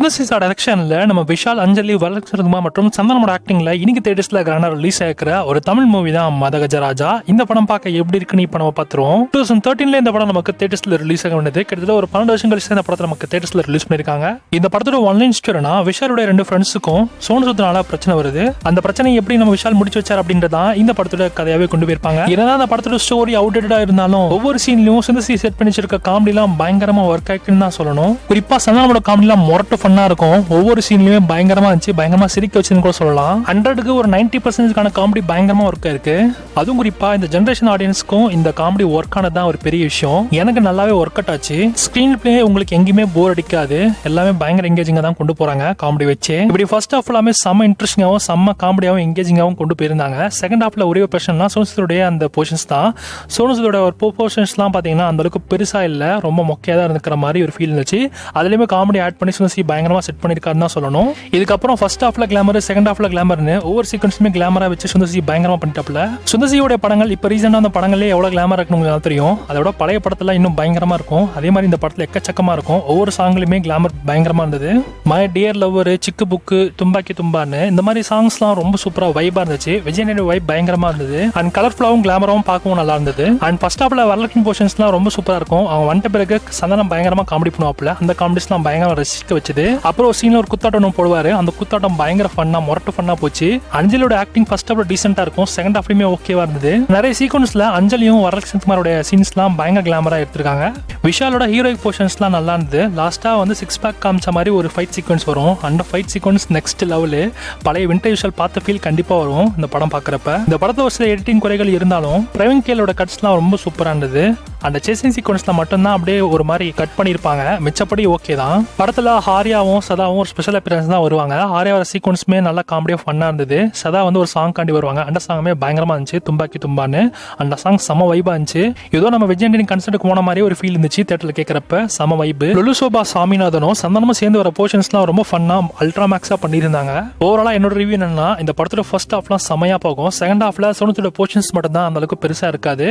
சுந்தசிஸ் டைரக்ஷன்ல நம்ம விஷால், அஞ்சலி, வரலட்சுமி மற்றும் சந்தனமோட ஆக்டிங்ல இன்னைக்கு தியேட்டர்ஸ்ல கிராண்டா ரிலீஸ் ஆகிற ஒரு தமிழ் மூவி தான் மதகஜராஜா. இந்த படம் பார்க்க எப்படி இருக்குன்னு இப்ப நம்ம பார்த்துருவோம். 2013 இந்த படம் நமக்கு தியேட்டர்ஸ்ல ரிலீஸ் ஆக வேண்டியது. கிட்டத்தட்ட ஒரு 12 வருஷம் கழிச்சு இந்த படத்தை நமக்கு தியேட்டர்ஸ்ல ரிலீஸ் பண்ணிருக்காங்க. இந்த படத்தோட ஒன்லைன் ஸ்டோரினா விஷாலுடைய 2 ஃப்ரெண்ட்ஸுக்கும் சோனு சூத்னால பிரச்சனை வருது. அந்த பிரச்சனை எப்படி நம்ம விஷால் முடிச்சு வச்சார் அப்படின்றதான் இந்த படத்தோட கதையாவே கொண்டு போயிருப்பாங்க. ஏன்னா அந்த படத்தோட ஸ்டோரி அவுடேட்டடா இருந்தாலும் ஒவ்வொரு சீன்லயும் சுந்தசி செட் பண்ணி வச்சிருக்க காமெடி எல்லாம் பயங்கரமா ஒர்க் ஆயிடுன்னு தான் சொல்லணும். குறிப்பா சந்தனமோட காமெடி எல்லாம் மொரட்டு ஃபன்னா இருக்கும். ஒவ்வொரு சீன்லயுமே பயங்கரமா இருந்துச்சு, பயங்கரமா சிரிக்க வச்சுன்னு கூட சொல்லலாம். 100க்கு ஒரு 90% காமெடி பயங்கரமா ஒர்க் ஆயிருக்கு. அதுவும் குறிப்பா இந்த ஜெனரேஷன் ஆடியன்ஸ்க்கும் இந்த காமெடி ஒர்க் ஆனதான் ஒரு பெரிய விஷயம். எனக்கு நல்லாவே ஒர்க் அவுட் ஆச்சு. ஸ்கிரீன் பிளே உங்களுக்கு எங்கேயுமே போர் அடிக்காது. எல்லாமே பயங்கர எங்கேஜிங்கா தான் கொண்டு போறாங்க காமெடி வச்சு. இப்படி ஃபர்ஸ்ட் ஹாஃப் எல்லாமே செம்ம இன்ட்ரெஸ்டிங்காவும் செம்ம காமெடியாவும் எங்கேஜிங்காவும் கொண்டு போயிருந்தாங்க. செகண்ட் ஹாஃப்ல ஒரே பிரச்சனைனா சோனுசுடைய அந்த போர்ஷன்ஸ் தான். சோனுசுடைய ஒரு போர்ஷன்ஸ்லாம் பாத்தீங்கன்னா அந்த அளவுக்கு பெருசா இல்ல, ரொம்ப மொக்கையா தான் இருக்கிற மாதிரி ஒரு ஃபீல் இருந்துச்சு. அதுலயுமே காமெடி ஆட் பண்ணி சுந்தசி பயங்கரமா செட் பண்ணிருக்காருன்னு தான் சொல்லணும். இதுக்கப்புறம் ஃபர்ஸ்ட் ஹாஃப்ல கிளாமர், செகண்ட் ஹாஃப்ல கிளாமர்னு ஒவ்வொரு சீக்வன்ஸுமே கிளாமரா வச்சு சுந்தசி பயங்கரமா பண்ணிட்டாப்ல. சுந்தசியோட படங்கள் இப்ப ரீசெண்டா அந்த படங்களே எவ்வளவு கிளாமரா இருக்குன்னு உங்களுக்கு தெரியும். அதோட பழைய படத்துல இன்னும் பயங்கரமா இருக்கும். அதே மாதிரி இந்த படத்துல எக்கச்சக்கமா இருக்கும். ஒவ்வொரு சாங்லயுமே கிளாமர் பயங்கரமா இருந்தது. மை டியர் லவ்வர், சிக்கு புக்கு, தும்பாக்கி தும்பான்னு இந்த மாதிரி சாங்ஸ்லாம் ரொம்ப சூப்பரா வைபா இருந்துச்சு. விஜயனோட வைப் பயங்கரமா இருந்தது. அண்ட் கலர்ஃபுல்லாவும் கிளாமராவும் பார்க்கவும் நல்லா இருந்தது. அண்ட் ஃபர்ஸ்ட் ஹாஃப்ல வரலட்சுமி போர்ஷன்ஸ்லாம் ரொம்ப சூப்பரா இருக்கும். அவங்க வந்துட்ட பிறகு சந்தனம் பயங்கரமா காமெடி பண்ணுவாப்ல. அந்த காமெடிஸ்லாம் பயங்கரமா ரசிக்க வச்சது. அப்புறம் ஒரு சீன்ல ஒரு குத்தாட்டம் போடுவாரு. அந்த குத்தாட்டம் பயங்கர ஃபன்னா, மொரட்டு ஃபன்னா போச்சு. அஞ்சலியோட ஆக்டிங் ஃபர்ஸ்ட் ஹாஃப்ல டீசென்ட்டா இருக்கும். செகண்ட் ஹாஃப்லயுமே ஓகேவா இருந்தது. நிறைய சீக்வன்ஸ்ல அஞ்சலியும் வரலட்சுமியோட சீன்ஸ்லாம் பயங்கர கிளாமரா எடுத்திருக்காங்க. விஷாலோட ஹீரோயிக் போர்ஷன்ஸ்லாம் நல்லா இருந்தது. லாஸ்டா வந்து 6 பேக் காமிச்ச மாதிரி ஒரு ஃபைட் சீக்வன்ஸ் வரும். அந்த ஃபைட் சீக்வன்ஸ் நெக்ஸ்ட் லெவல். பழைய வின்டர் விஷால் பார்த்த ஃபீல் கண்டிப்பா வரும் இந்த படம் பார்க்கறப்ப. இந்த படத்துல ஒரு சில எடிட்டிங் குறைகள் இருந்தாலும் பிரவீன் கேலோட கட்ஸ்லாம் ரொம்ப சூப்பரா இருந்தது. அந்த சேசிங் சீக்வன்ஸ்ல மட்டும்தான் அப்படியே ஒரு மாதிரி கட் பண்ணிருப்பாங்க. மிச்சப்படி ஓகே தான். படத்துல ஹாரியாவும் சதாவும் ஒரு ஸ்பெஷல் அப்பியரன்ஸ் தான் வருவாங்க. ஹாரியா வர சீக்வன்ஸுமே நல்லா காமெடியா ஃபன்னா இருந்தது. சதா வந்து ஒரு சாங் காண்டி வருவாங்க. அந்த சாங்குமே பயங்கரமா இருந்துச்சு, தும்பாக்கி தும்பான்னு. அந்த சாங் செம வைபா இருந்துச்சு. ஏதோ நம்ம விஜயண்டின் கன்சர்ட்டுக்கு போன மாதிரி ஒரு ஃபீல் இருந்துச்சு தியேட்டர்ல கேட்கறப்ப. செம வைபு. லுலுசோபா சாமிநாதனும் சந்தனமும் சேர்ந்து வர போர்ஷன்ஸ்லாம் ரொம்ப ஃபன்னா அல்ட்ரா மேக்ஸா பண்ணியிருந்தாங்க. ஓவராலா என்னோட ரிவ்யூ என்னன்னா, இந்த படத்தோட ஃபர்ஸ்ட் ஹாஃப்லாம் செமையா போகும். செகண்ட் ஹாஃப்ல சோனத்தோட போர்ஷன்ஸ் மட்டும் தான் அந்த அளவுக்கு பெருசா இருக்காது.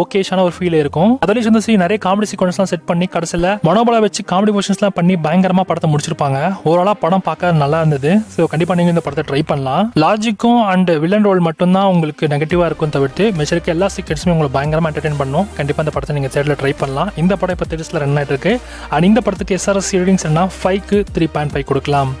ஓகேஷான ஒரு ஃபீல் இருக்கும். அதுலயும் சுந்தசி நிறைய காமெடி சீக்வன்ஸ்லாம் செட் பண்ணி கடைசியில மனோபலா வச்சு காமெடி போர்ஷன்ஸ்லாம் பண்ணி பயங்கரமா படத்தை முடிச்சிருப்பாங்க. ஓவராலா படம் பார்க்க நல்லா இருந்தது. ஸோ கண்டிப்பா நீங்க இந்த படத்தை ட்ரை பண்ணலாம். லாஜிக்கும் அண்ட் வில்லன் ரோல் மட்டும் தான் உங்களுக்கு நெகட்டிவா இருக்கும் தவிர்த்து மிச்சருக்கு எல்லா சீக்வன்ஸுமே உங்களை பயங்கரமா என்டர்டெயின் பண்ணும். கண்டிப்பா இந்த படத்தை நீங்க தியேட்டர்ல ட்ரை பண்ணலாம். இந்த படம் இப்போ தியேட்டர்ஸ்ல ரன் ஆயிட்டு இருக்கு. அண்ட் இந்த படத்துக்கு SRS ரேட்டிங்ஸ் 5க்கு 3.5 கொடுக்கலாம்.